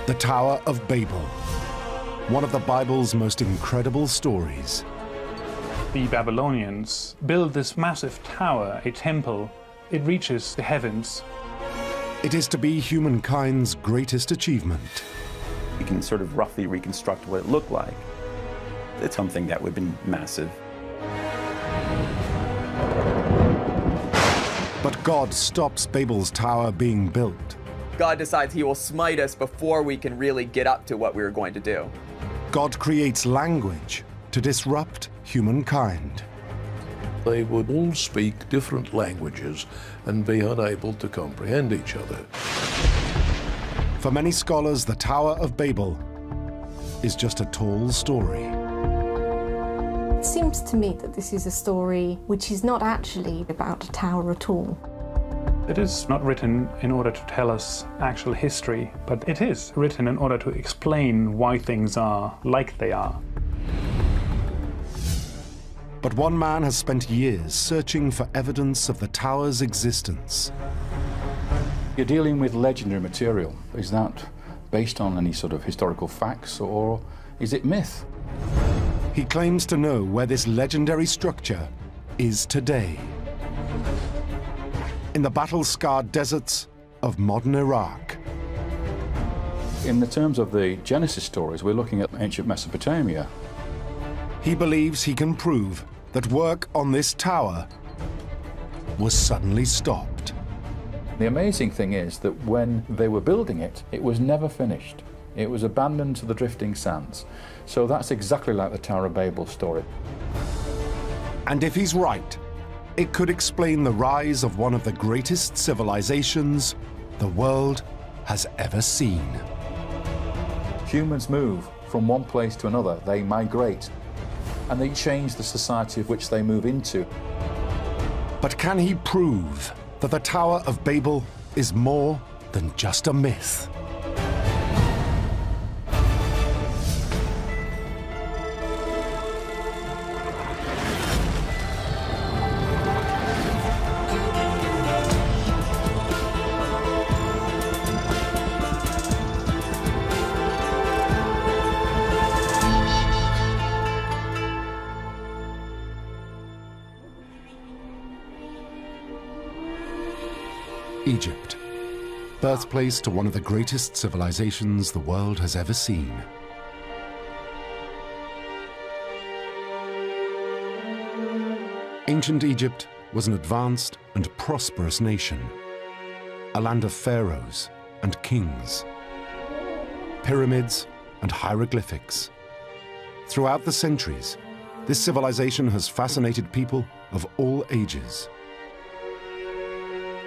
The Tower of Babel, one of the Bible's most incredible stories. The Babylonians build this massive tower, a temple. It reaches the heavens. It is to be humankind's greatest achievement. We can sort of roughly reconstruct what it looked like. It's something that would have been massive. But God stops Babel's tower being built. God decides he will smite us before we can really get up to what we were going to do. God creates language to disrupt humankind. They would all speak different languages and be unable to comprehend each other. For many scholars, the Tower of Babel is just a tall story. It seems to me that this is a story which is not actually about a tower at all. It is not written in order to tell us actual history, but it is written in order to explain why things are like they are. But one man has spent years searching for evidence of the tower's existence. You're dealing with legendary material. Is that based on any sort of historical facts, or is it myth? He claims to know where this legendary structure is today. In the battle-scarred deserts of modern Iraq. In the terms of the Genesis stories, we're looking at ancient Mesopotamia. He believes he can prove that work on this tower was suddenly stopped. The amazing thing is that when they were building it, it was never finished. It was abandoned to the drifting sands. So that's exactly like the Tower of Babel story. And if he's right, it could explain the rise of one of the greatest civilizations the world has ever seen. Humans move from one place to another. They migrate, and they change the society of which they move into. But can he prove that the Tower of Babel is more than just a myth? Egypt, birthplace to one of the greatest civilizations the world has ever seen. Ancient Egypt was an advanced and prosperous nation, a land of pharaohs and kings, pyramids and hieroglyphics. Throughout the centuries, this civilization has fascinated people of all ages,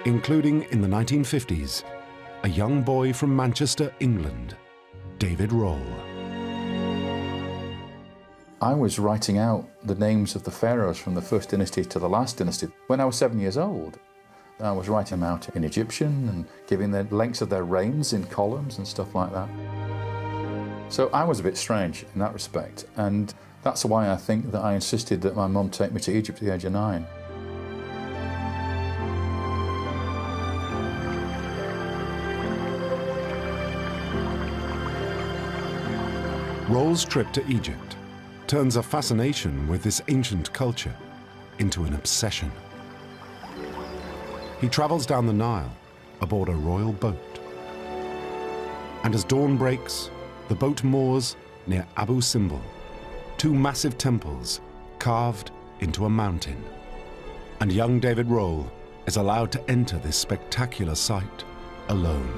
including in the 1950s, a young boy from Manchester, England, David Rohl. I was writing out the names of the pharaohs from the first dynasty to the last dynasty when I was 7 years old. I was writing them out in Egyptian and giving the lengths of their reigns in columns and stuff like that. So I was a bit strange in that respect, and that's why I think that I insisted that my mum take me to Egypt at the age of 9. Rohl's trip to Egypt turns a fascination with this ancient culture into an obsession. He travels down the Nile aboard a royal boat. And as dawn breaks, the boat moors near Abu Simbel, two massive temples carved into a mountain. And young David Rohl is allowed to enter this spectacular site alone.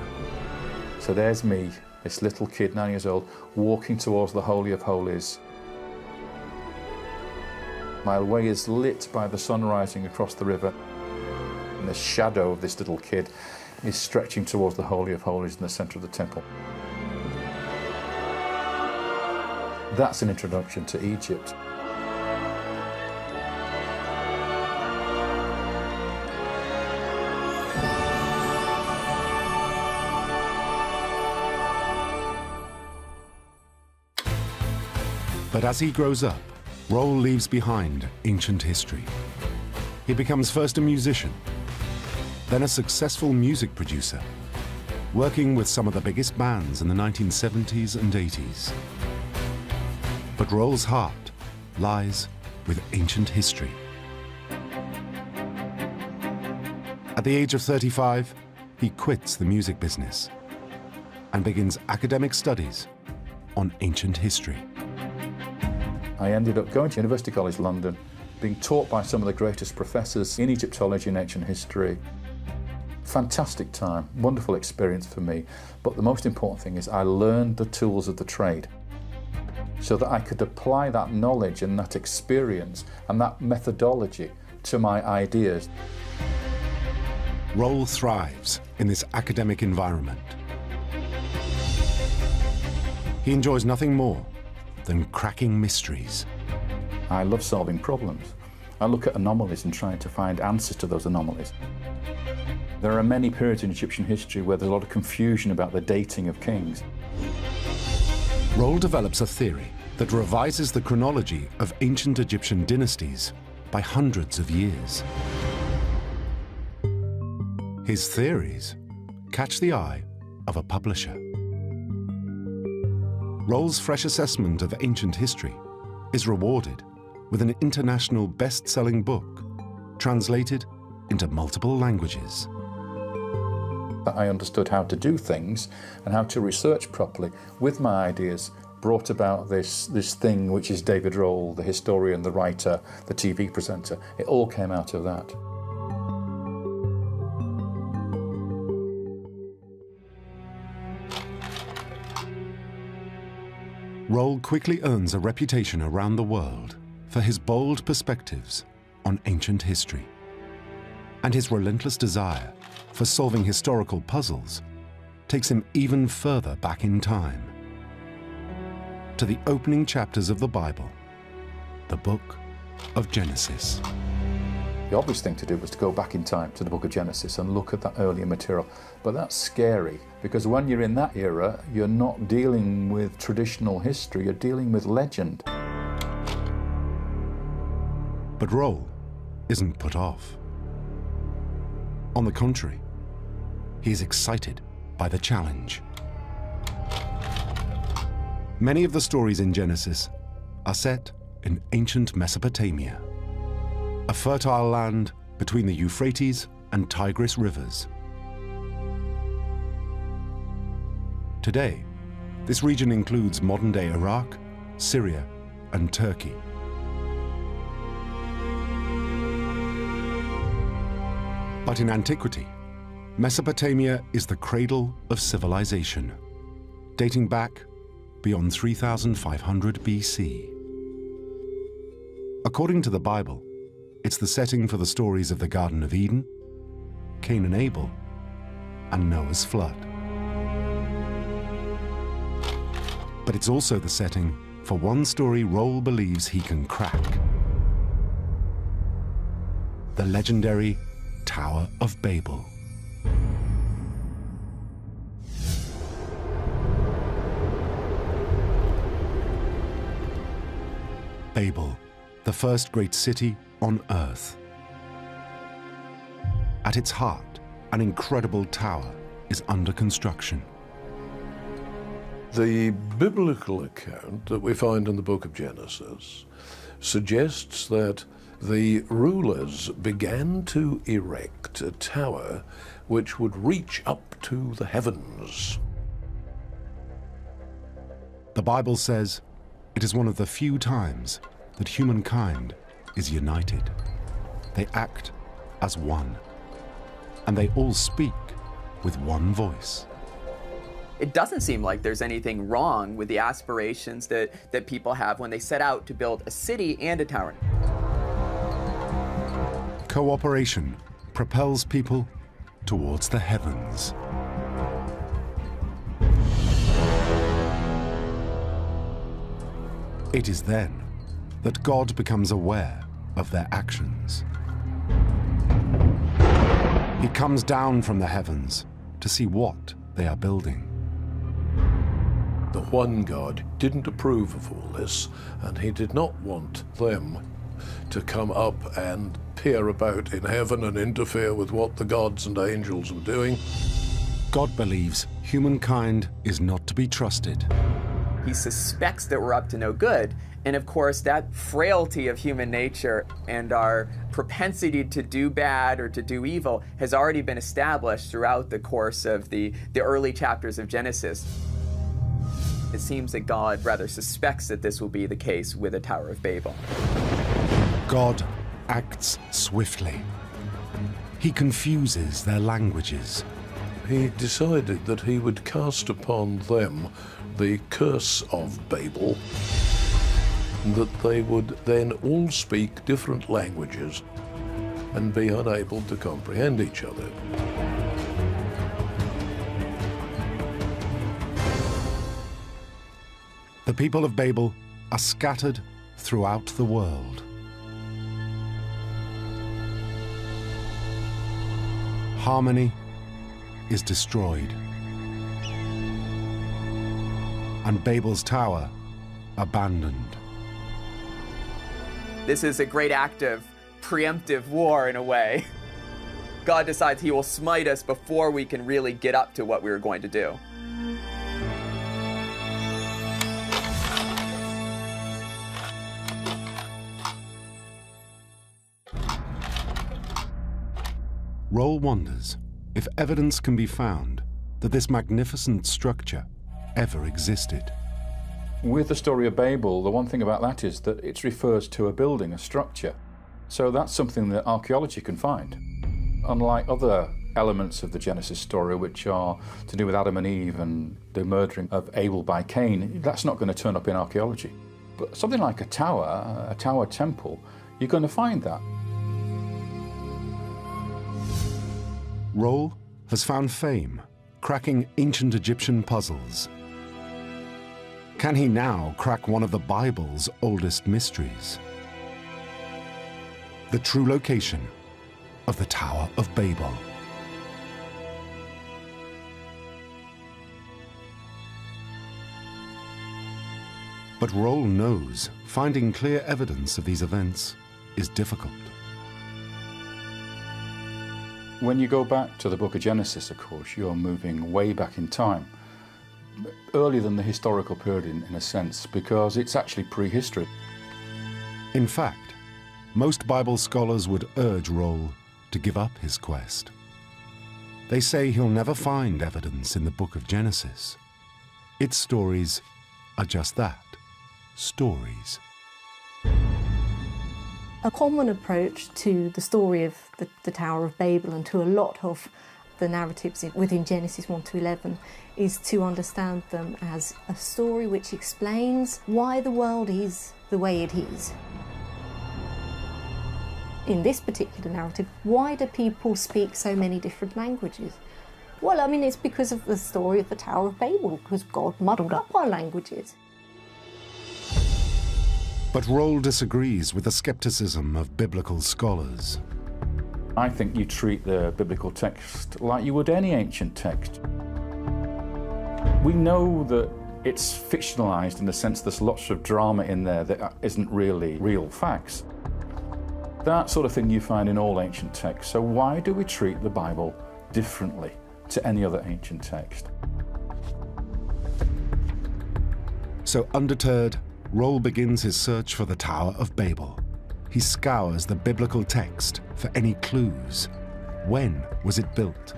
So there's me, this little kid, 9 years old, walking towards the Holy of Holies. My way is lit by the sun rising across the river, and the shadow of this little kid is stretching towards the Holy of Holies in the center of the temple. That's an introduction to Egypt. But as he grows up, Rohl leaves behind ancient history. He becomes first a musician, then a successful music producer, working with some of the biggest bands in the 1970s and 80s. But Roll's heart lies with ancient history. At the age of 35, he quits the music business and begins academic studies on ancient history. I ended up going to University College London, being taught by some of the greatest professors in Egyptology and ancient history. Fantastic time, wonderful experience for me, but the most important thing is I learned the tools of the trade so that I could apply that knowledge and that experience and that methodology to my ideas. Roll thrives in this academic environment. He enjoys nothing more than cracking mysteries. I love solving problems. I look at anomalies and try to find answers to those anomalies. There are many periods in Egyptian history where there's a lot of confusion about the dating of kings. Roll develops a theory that revises the chronology of ancient Egyptian dynasties by hundreds of years. His theories catch the eye of a publisher. Roll's fresh assessment of ancient history is rewarded with an international best-selling book translated into multiple languages. I understood how to do things and how to research properly with my ideas, brought about this thing which is David Roll, the historian, the writer, the TV presenter. It all came out of that. Roll quickly earns a reputation around the world for his bold perspectives on ancient history, and his relentless desire for solving historical puzzles takes him even further back in time, to the opening chapters of the Bible, the book of Genesis. The obvious thing to do was to go back in time to the book of Genesis and look at that earlier material. But that's scary, because when you're in that era, you're not dealing with traditional history, you're dealing with legend. But Roll isn't put off. On the contrary, he is excited by the challenge. Many of the stories in Genesis are set in ancient Mesopotamia, a fertile land between the Euphrates and Tigris rivers. Today, this region includes modern-day Iraq, Syria, and Turkey. But in antiquity, Mesopotamia is the cradle of civilization, dating back beyond 3,500 BC. According to the Bible, it's the setting for the stories of the Garden of Eden, Cain and Abel, and Noah's flood. But it's also the setting for one story Roll believes he can crack: the legendary Tower of Babel. Babel, the first great city on Earth. At its heart, an incredible tower is under construction. The biblical account that we find in the book of Genesis suggests that the rulers began to erect a tower which would reach up to the heavens. The Bible says it is one of the few times that humankind is united. They act as one, and they all speak with one voice. It doesn't seem like there's anything wrong with the aspirations that people have when they set out to build a city and a tower. Cooperation propels people towards the heavens. It is then that God becomes aware of their actions. He comes down from the heavens to see what they are building. The one God didn't approve of all this, and he did not want them to come up and peer about in heaven and interfere with what the gods and angels were doing. God believes humankind is not to be trusted. He suspects that we're up to no good. And of course, that frailty of human nature and our propensity to do bad or to do evil has already been established throughout the course of the early chapters of Genesis. It seems that God rather suspects that this will be the case with the Tower of Babel. God acts swiftly. He confuses their languages. He decided that he would cast upon them the curse of Babel, that they would then all speak different languages and be unable to comprehend each other. The people of Babel are scattered throughout the world. Harmony is destroyed, and Babel's tower abandoned. This is a great act of preemptive war in a way. God decides he will smite us before we can really get up to what we were going to do. Roll wonders if evidence can be found that this magnificent structure ever existed. With the story of Babel, the one thing about that is that it refers to a building, a structure. So that's something that archaeology can find. Unlike other elements of the Genesis story, which are to do with Adam and Eve and the murdering of Abel by Cain, that's not going to turn up in archaeology. But something like a tower temple, you're going to find that. Roll has found fame cracking ancient Egyptian puzzles. Can he now crack one of the Bible's oldest mysteries? The true location of the Tower of Babel. But Roll knows finding clear evidence of these events is difficult. When you go back to the book of Genesis, of course, you're moving way back in time. Earlier than the historical period in a sense, because it's actually prehistory. In fact, most Bible scholars would urge Roll to give up his quest. They say he'll never find evidence in the book of Genesis. Its stories are just that, stories. A common approach to the story of the Tower of Babel and to a lot of the narratives within Genesis 1 to 11 is to understand them as a story which explains why the world is the way it is. In this particular narrative, why do people speak so many different languages? Well, I mean, it's because of the story of the Tower of Babel, because God muddled up our languages. But Roll disagrees with the skepticism of biblical scholars. I think you treat the biblical text like you would any ancient text. We know that it's fictionalized in the sense there's lots of drama in there that isn't really real facts. That sort of thing you find in all ancient texts. So why do we treat the Bible differently to any other ancient text? So undeterred, Roll begins his search for the Tower of Babel. He scours the biblical text for any clues. When was it built?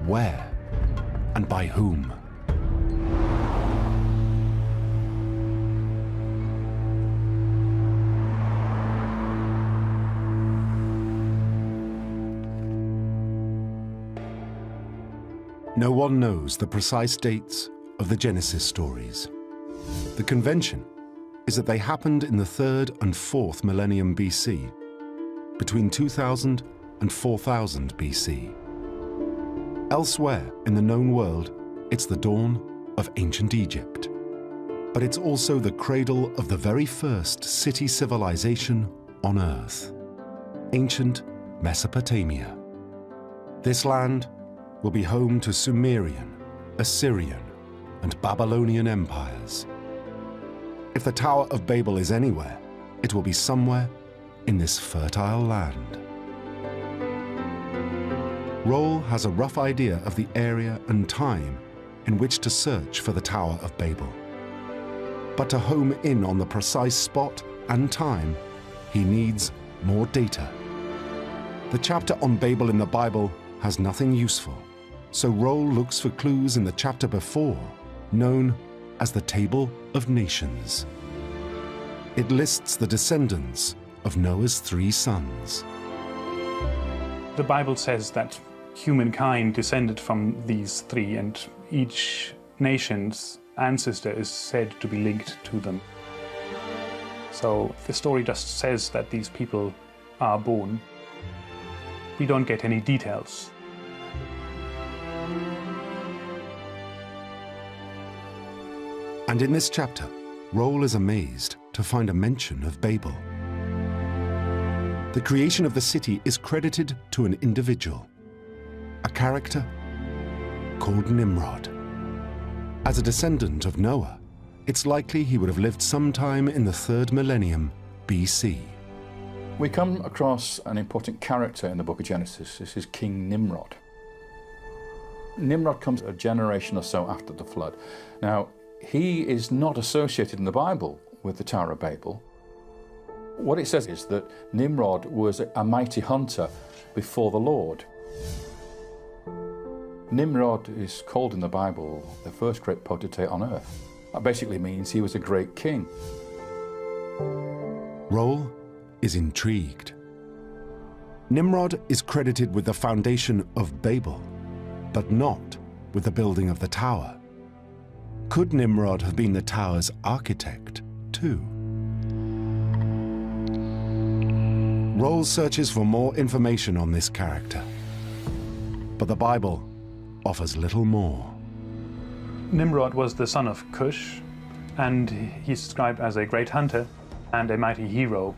Where? And by whom? No one knows the precise dates of the Genesis stories. The convention is that they happened in the 3rd and 4th millennium BC, between 2000 and 4000 BC. Elsewhere in the known world, it's the dawn of ancient Egypt. But it's also the cradle of the very first city civilization on Earth, ancient Mesopotamia. This land will be home to Sumerian, Assyrian, and Babylonian empires. If the Tower of Babel is anywhere, it will be somewhere in this fertile land. Rohl has a rough idea of the area and time in which to search for the Tower of Babel. But to home in on the precise spot and time, he needs more data. The chapter on Babel in the Bible has nothing useful, so Rohl looks for clues in the chapter before, known as the Table of Nations. It lists the descendants of Noah's 3 sons. The Bible says that humankind descended from these 3, and each nation's ancestor is said to be linked to them. So the story just says that these people are born. We don't get any details. And in this chapter, Rohl is amazed to find a mention of Babel. The creation of the city is credited to an individual, a character called Nimrod. As a descendant of Noah, it's likely he would have lived sometime in the 3rd millennium BC. We come across an important character in the book of Genesis. This is King Nimrod. Nimrod comes a generation or so after the flood. Now, he is not associated in the Bible with the Tower of Babel. What it says is that Nimrod was a mighty hunter before the Lord. Nimrod is called in the Bible the first great potentate on earth. That basically means he was a great king. Rohl is intrigued. Nimrod is credited with the foundation of Babel, but not with the building of the tower. Could Nimrod have been the tower's architect, too? Rohl searches for more information on this character, but the Bible offers little more. Nimrod was the son of Cush, and he's described as a great hunter and a mighty hero.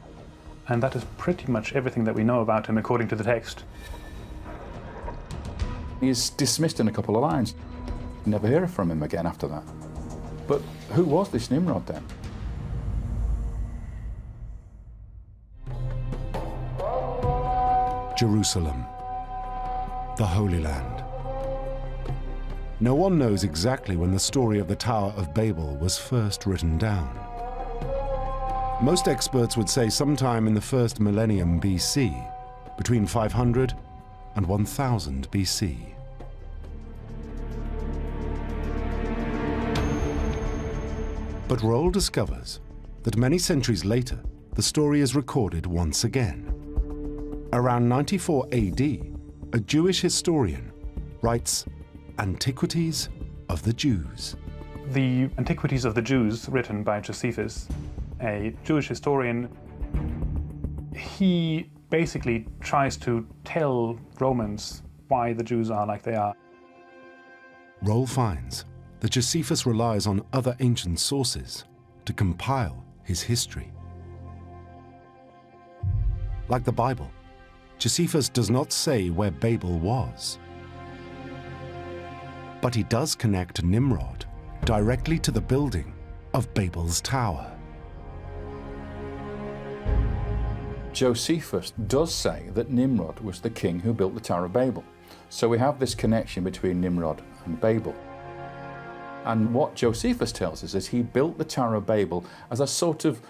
And that is pretty much everything that we know about him according to the text. He's dismissed in a couple of lines. You never hear from him again after that. But who was this Nimrod then? Jerusalem, the Holy Land. No one knows exactly when the story of the Tower of Babel was first written down. Most experts would say sometime in the 1st millennium BC, between 500 and 1000 BC. But Rohl discovers that many centuries later, the story is recorded once again. Around 94 AD, a Jewish historian writes Antiquities of the Jews. The Antiquities of the Jews, written by Josephus, a Jewish historian, he basically tries to tell Romans why the Jews are like they are. Rohl finds that Josephus relies on other ancient sources to compile his history. Like the Bible, Josephus does not say where Babel was. But he does connect Nimrod directly to the building of Babel's tower. Josephus does say that Nimrod was the king who built the Tower of Babel. So we have this connection between Nimrod and Babel. And what Josephus tells us is he built the Tower of Babel as a sort of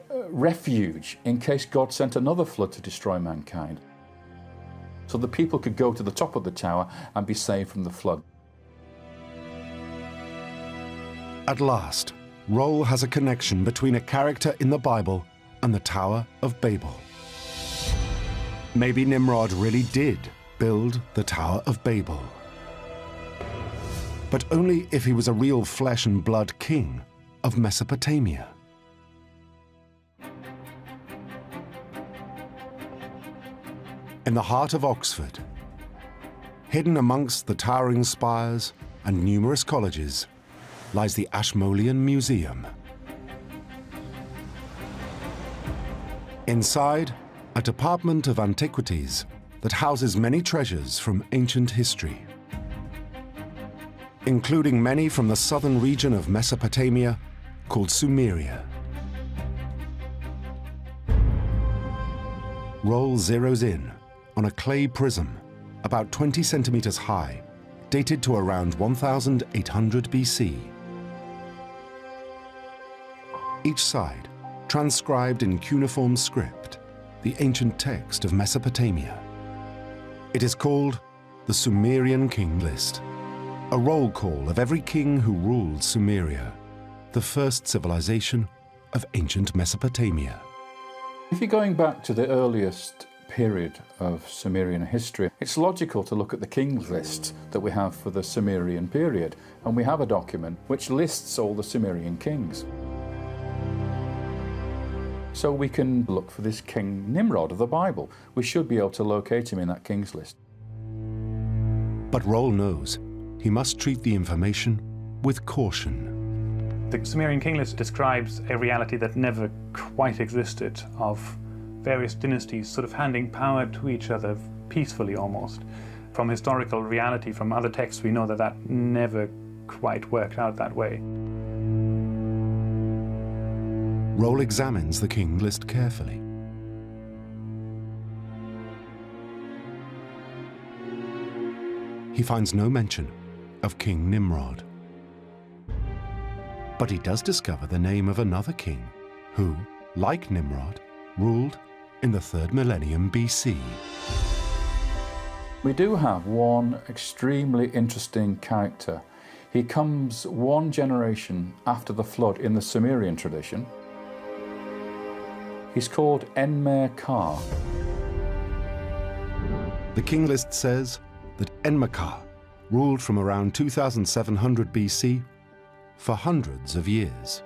refuge in case God sent another flood to destroy mankind. So the people could go to the top of the tower and be saved from the flood. At last, Rohl has a connection between a character in the Bible and the Tower of Babel. Maybe Nimrod really did build the Tower of Babel. But only if he was a real flesh and blood king of Mesopotamia. In the heart of Oxford, hidden amongst the towering spires and numerous colleges, lies the Ashmolean Museum. Inside, a department of antiquities that houses many treasures from ancient history, including many from the southern region of Mesopotamia called Sumeria. Rohl zeroes in on a clay prism, a about 20 centimeters high, dated to around 1800 BC. Each side transcribed in cuneiform script, the ancient text of Mesopotamia. It is called the Sumerian King List, a roll call of every king who ruled Sumeria, the first civilization of ancient Mesopotamia. If you're going back to the earliest period of Sumerian history, it's logical to look at the King's List that we have for the Sumerian period, and we have a document which lists all the Sumerian kings. So we can look for this King Nimrod of the Bible. We should be able to locate him in that King's List. But Roll knows he must treat the information with caution. The Sumerian King List describes a reality that never quite existed, of various dynasties sort of handing power to each other peacefully almost. From historical reality, from other texts, we know that that never quite worked out that way. Roll examines the King List carefully. He finds no mention of King Nimrod. But he does discover the name of another king who, like Nimrod, ruled in the 3rd millennium BC. We do have one extremely interesting character. He comes one generation after the flood in the Sumerian tradition. He's called Enmerkar. The King List says that Enmerkar ruled from around 2700 BC for hundreds of years.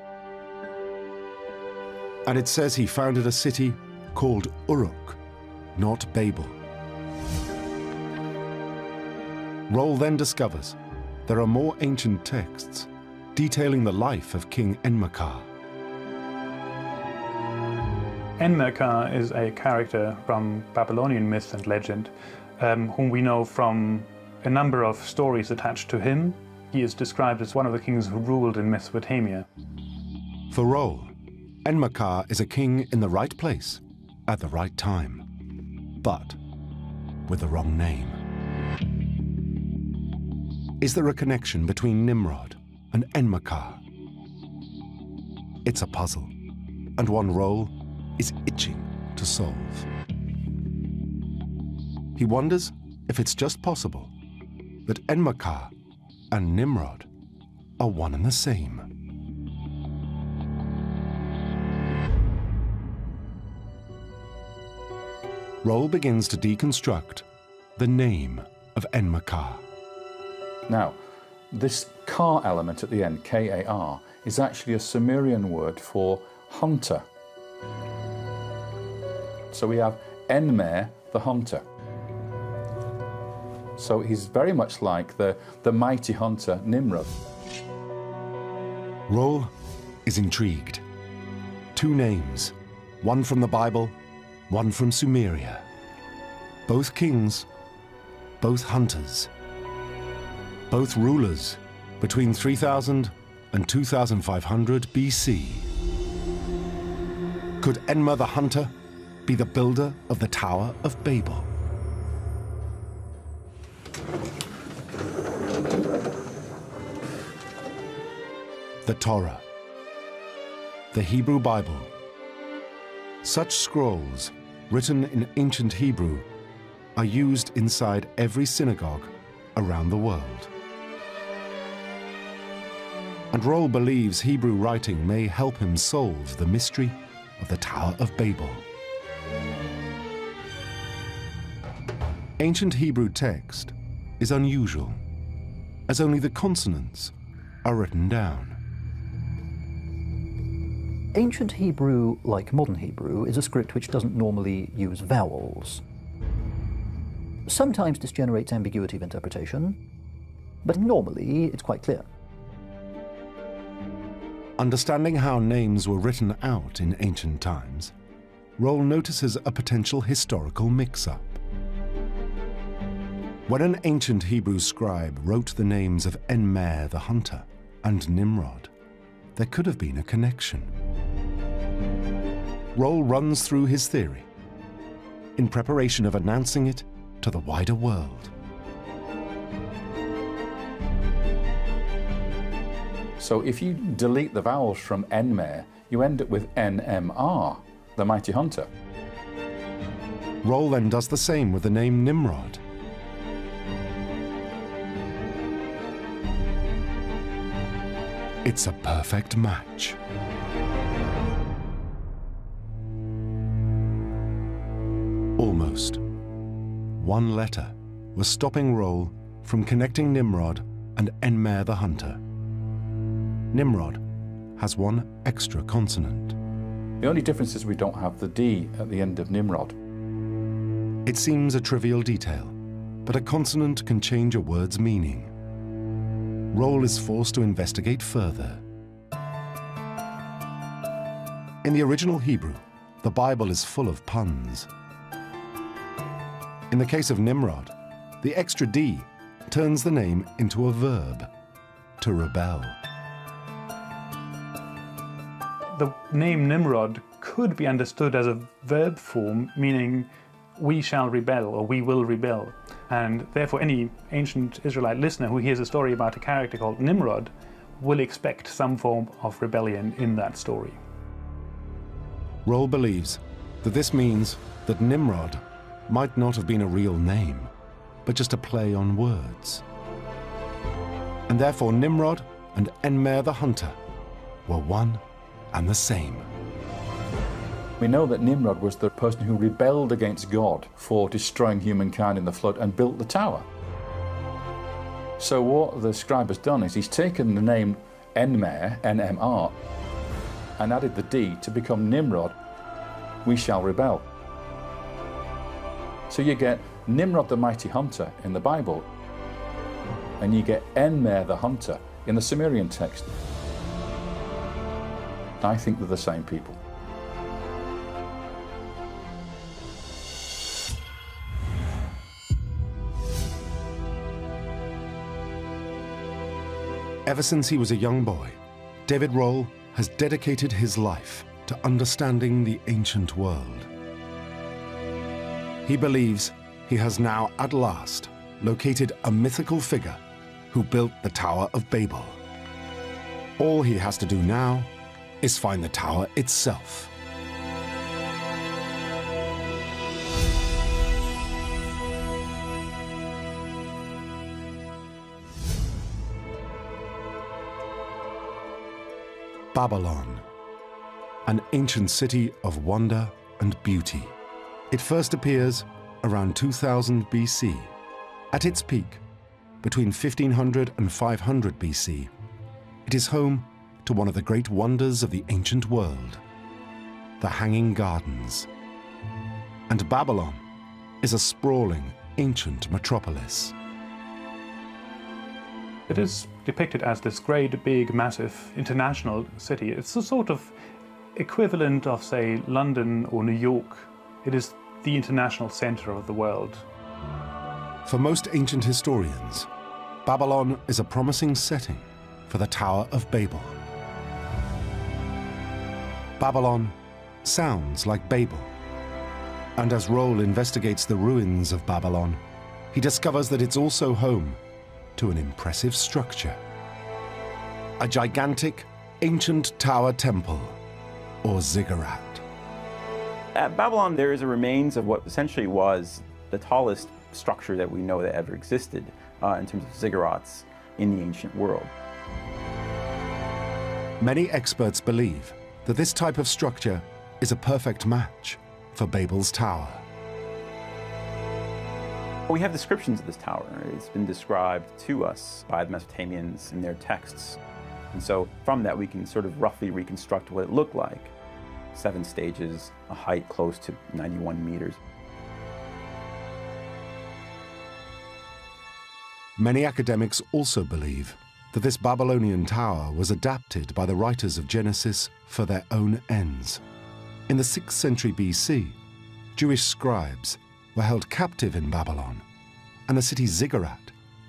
And it says he founded a city called Uruk, not Babel. Roll then discovers there are more ancient texts detailing the life of King Enmerkar. Enmerkar is a character from Babylonian myth and legend, whom we know from a number of stories attached to him. He is described as one of the kings who ruled in Mesopotamia. For Roll, Enmerkar is a king in the right place at the right time, but with the wrong name. Is there a connection between Nimrod and Enmerkar? It's a puzzle, and one Roll is itching to solve. He wonders if it's just possible that Enmerkar and Nimrod are one and the same. Roll begins to deconstruct the name of Enmerkar. Now, this Kar element at the end, K-A-R, is actually a Sumerian word for hunter. So we have Enmer, the hunter. So he's very much like the mighty hunter Nimrod. Roll is intrigued. Two names, one from the Bible, one from Sumeria. Both kings, both hunters, both rulers between 3000 and 2500 BC. Could Enmer the hunter be the builder of the Tower of Babel? The Torah, the Hebrew Bible. Such scrolls, written in ancient Hebrew, are used inside every synagogue around the world. And Roll believes Hebrew writing may help him solve the mystery of the Tower of Babel. Ancient Hebrew text is unusual, as only the consonants are written down. Ancient Hebrew, like modern Hebrew, is a script which doesn't normally use vowels. Sometimes this generates ambiguity of interpretation, but normally it's quite clear. Understanding how names were written out in ancient times, Roll notices a potential historical mix-up. When an ancient Hebrew scribe wrote the names of Enmer the hunter and Nimrod, there could have been a connection. Roll runs through his theory in preparation of announcing it to the wider world. So if you delete the vowels from Enmer, you end up with NMR, the mighty hunter. Roll then does the same with the name Nimrod. It's a perfect match. Almost. One letter was stopping Roll from connecting Nimrod and Enmer the hunter. Nimrod has one extra consonant. The only difference is we don't have the D at the end of Nimrod. It seems a trivial detail, but a consonant can change a word's meaning. Roll is forced to investigate further. In the original Hebrew, the Bible is full of puns. In the case of Nimrod, the extra D turns the name into a verb, to rebel. The name Nimrod could be understood as a verb form, meaning we shall rebel or we will rebel. And therefore any ancient Israelite listener who hears a story about a character called Nimrod will expect some form of rebellion in that story. Roll believes that this means that Nimrod might not have been a real name, but just a play on words. And therefore Nimrod and Enmer the hunter were one and the same. We know that Nimrod was the person who rebelled against God for destroying humankind in the flood and built the tower. So what the scribe has done is he's taken the name Enmer, NMR, and added the D to become Nimrod, we shall rebel. So you get Nimrod the mighty hunter in the Bible, and you get Enmer the hunter in the Sumerian text. I think they're the same people. Ever since he was a young boy, David Roll has dedicated his life to understanding the ancient world. He believes he has now at last located a mythical figure who built the Tower of Babel. All he has to do now is find the tower itself. Babylon, an ancient city of wonder and beauty. It first appears around 2000 BC. At its peak, between 1500 and 500 BC, it is home to one of the great wonders of the ancient world, the Hanging Gardens. And Babylon is a sprawling, ancient metropolis. It is depicted as this great, big, massive international city. It's a sort of equivalent of, say, London or New York. It is the international center of the world. For most ancient historians, Babylon is a promising setting for the Tower of Babel. Babylon sounds like Babel. And as Roll investigates the ruins of Babylon, he discovers that it's also home to an impressive structure. A gigantic, ancient tower temple, or ziggurat. At Babylon, there is a remains of what essentially was the tallest structure that we know that ever existed in terms of ziggurats in the ancient world. Many experts believe that this type of structure is a perfect match for Babel's tower. We have descriptions of this tower. It's been described to us by the Mesopotamians in their texts. And so from that, we can sort of roughly reconstruct what it looked like. 7 stages, a height close to 91 meters. Many academics also believe that this Babylonian tower was adapted by the writers of Genesis for their own ends. In the 6th century BC, Jewish scribes were held captive in Babylon, and the city ziggurat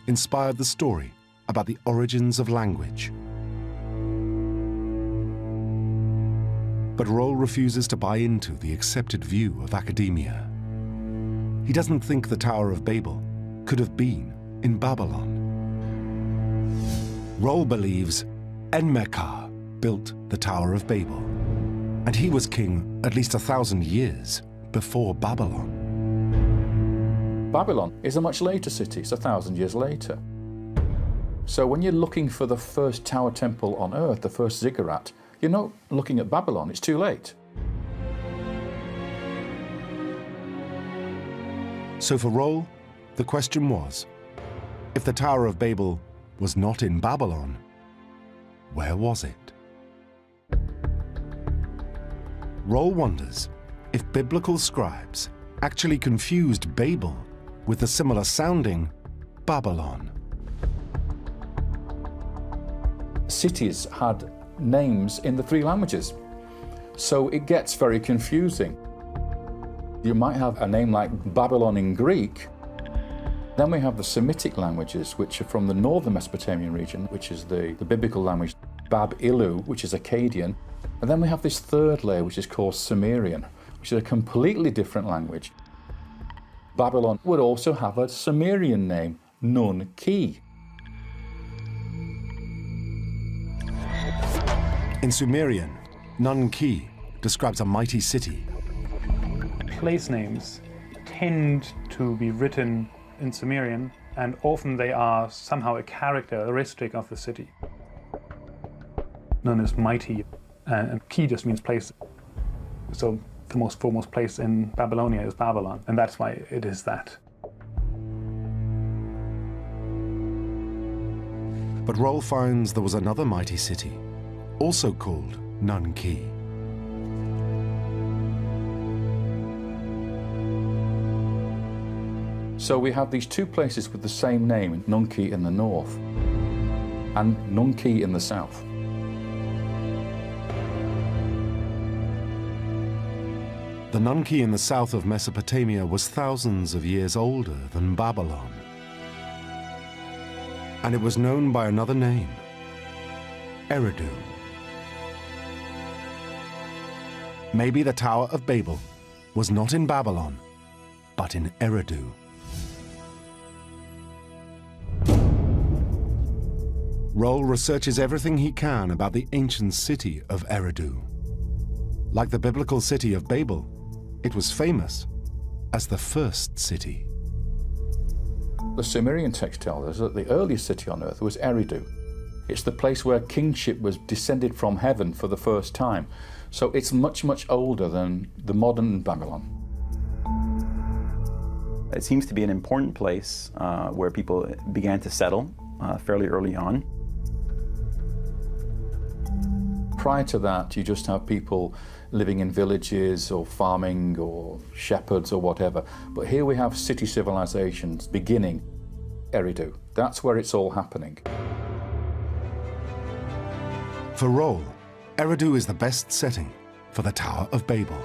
inspired the story about the origins of language. But Roll refuses to buy into the accepted view of academia. He doesn't think the Tower of Babel could have been in Babylon. Roll believes Enmerkar built the Tower of Babel, and he was king at least 1,000 years before Babylon. Babylon is a much later city, it's 1,000 years later. So when you're looking for the first tower temple on earth, the first ziggurat, you're not looking at Babylon, it's too late. So for Rohl, the question was, if the Tower of Babel was not in Babylon, where was it? Rohl wonders if biblical scribes actually confused Babel with the similar sounding Babylon. Cities had names in the three languages, so it gets very confusing. You might have a name like Babylon in Greek. Then we have the Semitic languages, which are from the northern Mesopotamian region, which is the biblical language, Bab-Ilu, which is Akkadian. And then we have this third layer, which is called Sumerian, which is a completely different language. Babylon would also have a Sumerian name, Nun-Ki. In Sumerian, Nun-Ki describes a mighty city. Place names tend to be written in Sumerian, and often they are somehow a characteristic of the city. Nun is mighty, and Ki just means place. So the most foremost place in Babylonia is Babylon, and that's why it is that. But Rohl finds there was another mighty city, also called Nun-Ki. So we have these two places with the same name, Nun-Ki in the north and Nun-Ki in the south. The Nun-Ki in the south of Mesopotamia was thousands of years older than Babylon. And it was known by another name, Eridu. Maybe the Tower of Babel was not in Babylon, but in Eridu. Rohl researches everything he can about the ancient city of Eridu. Like the biblical city of Babel, it was famous as the first city. The Sumerian text tells us that the earliest city on earth was Eridu. It's the place where kingship was descended from heaven for the first time. So it's much, much older than the modern Babylon. It seems to be an important place where people began to settle fairly early on. Prior to that, you just have people living in villages or farming or shepherds or whatever. But here we have city civilizations beginning Eridu. That's where it's all happening. For Rohl, Eridu is the best setting for the Tower of Babel.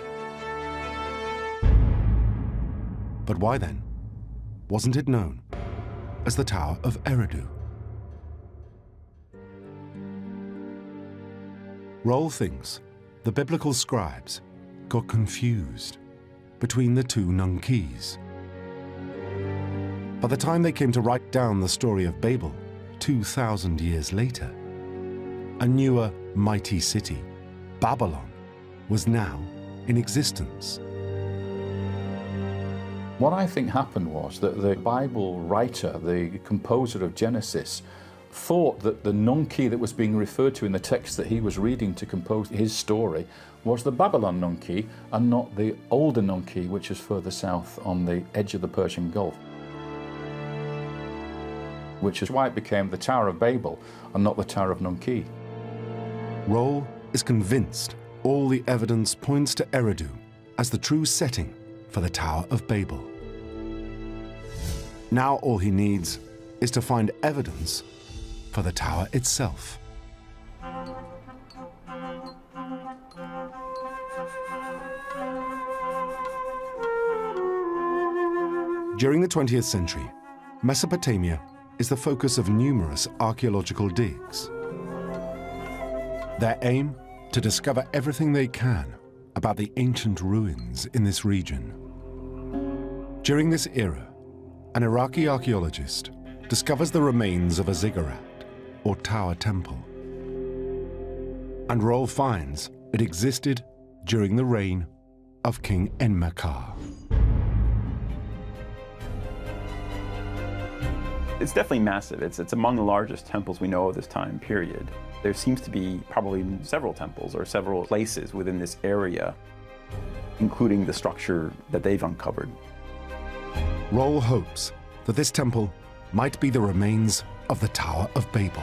But why then wasn't it known as the Tower of Eridu? Rohl thinks the biblical scribes got confused between the two Nun-Kis. By the time they came to write down the story of Babel 2,000 years later, a newer mighty city, Babylon, was now in existence. What I think happened was that the Bible writer, the composer of Genesis, thought that the Nun-Ki that was being referred to in the text that he was reading to compose his story was the Babylon Nun-Ki and not the older Nun-Ki, which is further south on the edge of the Persian Gulf. Which is why it became the Tower of Babel and not the Tower of Nun-Ki. Rohl is convinced all the evidence points to Eridu as the true setting for the Tower of Babel. Now all he needs is to find evidence for the tower itself. During the 20th century, Mesopotamia is the focus of numerous archaeological digs. Their aim, to discover everything they can about the ancient ruins in this region. During this era, an Iraqi archaeologist discovers the remains of a ziggurat, or tower temple. And Roll finds it existed during the reign of King Enmerkar. It's definitely massive. It's among the largest temples we know of this time period. There seems to be probably several temples or several places within this area, including the structure that they've uncovered. Roll hopes that this temple might be the remains of the Tower of Babel.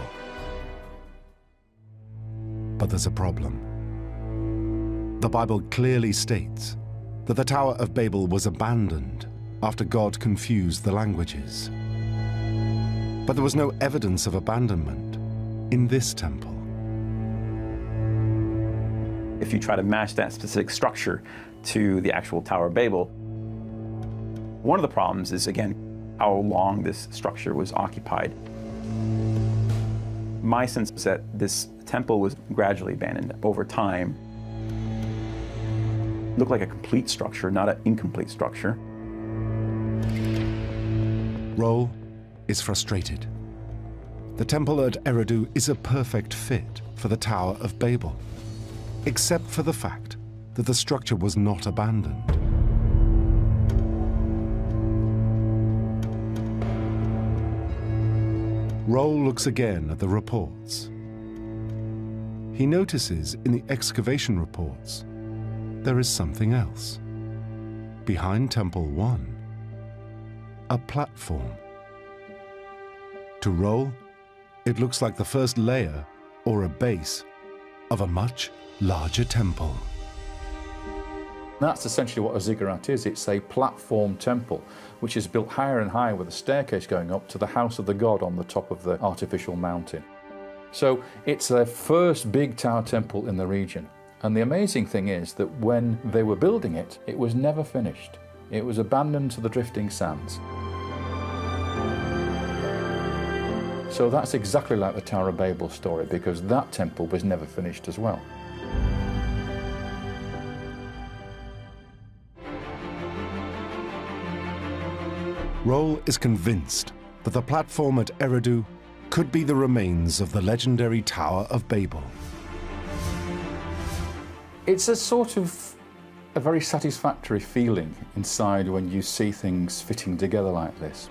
But there's a problem. The Bible clearly states that the Tower of Babel was abandoned after God confused the languages. But there was no evidence of abandonment in this temple. If you try to match that specific structure to the actual Tower of Babel, one of the problems is, again, how long this structure was occupied. My sense is that this temple was gradually abandoned over time. It looked like a complete structure, not an incomplete structure. Roll is frustrated. The temple at Eridu is a perfect fit for the Tower of Babel, except for the fact that the structure was not abandoned. Roll looks again at the reports. He notices in the excavation reports there is something else. Behind Temple 1, a platform. To Roll, it looks like the first layer or a base of a much larger temple. That's essentially what a ziggurat is. It's a platform temple which is built higher and higher with a staircase going up to the house of the god on the top of the artificial mountain. So it's their first big tower temple in the region. And the amazing thing is that when they were building it, it was never finished. It was abandoned to the drifting sands. So that's exactly like the Tower of Babel story, because that temple was never finished as well. Roll is convinced that the platform at Eridu could be the remains of the legendary Tower of Babel. It's a sort of a very satisfactory feeling inside when you see things fitting together like this.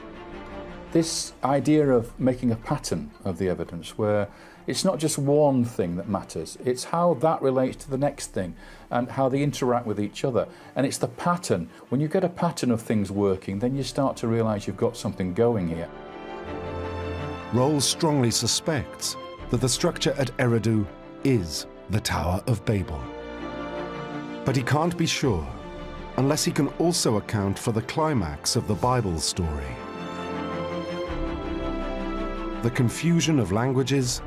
This idea of making a pattern of the evidence where it's not just one thing that matters, it's how that relates to the next thing and how they interact with each other. And it's the pattern. When you get a pattern of things working, then you start to realise you've got something going here. Roll strongly suspects that the structure at Eridu is the Tower of Babel. But he can't be sure unless he can also account for the climax of the Bible story. The confusion of languages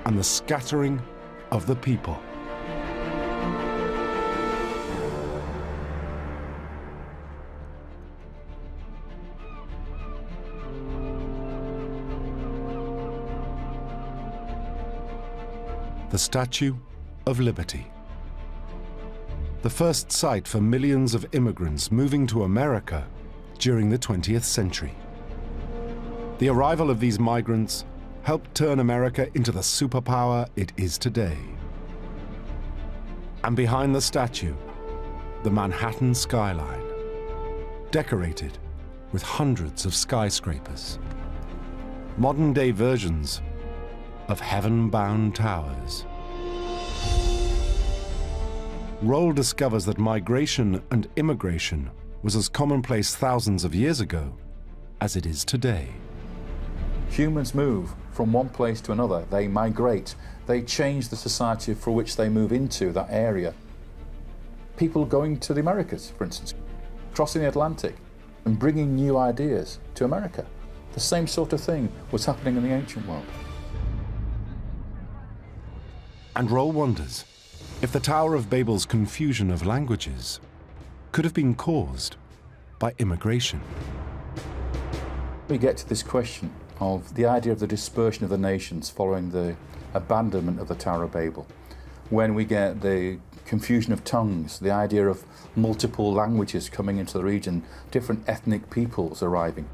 and the scattering of the people. The Statue of Liberty. The first site for millions of immigrants moving to America during the 20th century. The arrival of these migrants helped turn America into the superpower it is today. And behind the statue, the Manhattan skyline, decorated with hundreds of skyscrapers, modern-day versions of heaven-bound towers. Roll discovers that migration and immigration was as commonplace thousands of years ago as it is today. Humans move from one place to another. They migrate. They change the society for which they move into, that area. People going to the Americas, for instance, crossing the Atlantic and bringing new ideas to America. The same sort of thing was happening in the ancient world. And Roll wonders if the Tower of Babel's confusion of languages could have been caused by immigration. We get to this question of the idea of the dispersion of the nations following the abandonment of the Tower of Babel. When we get the confusion of tongues, the idea of multiple languages coming into the region, different ethnic peoples arriving.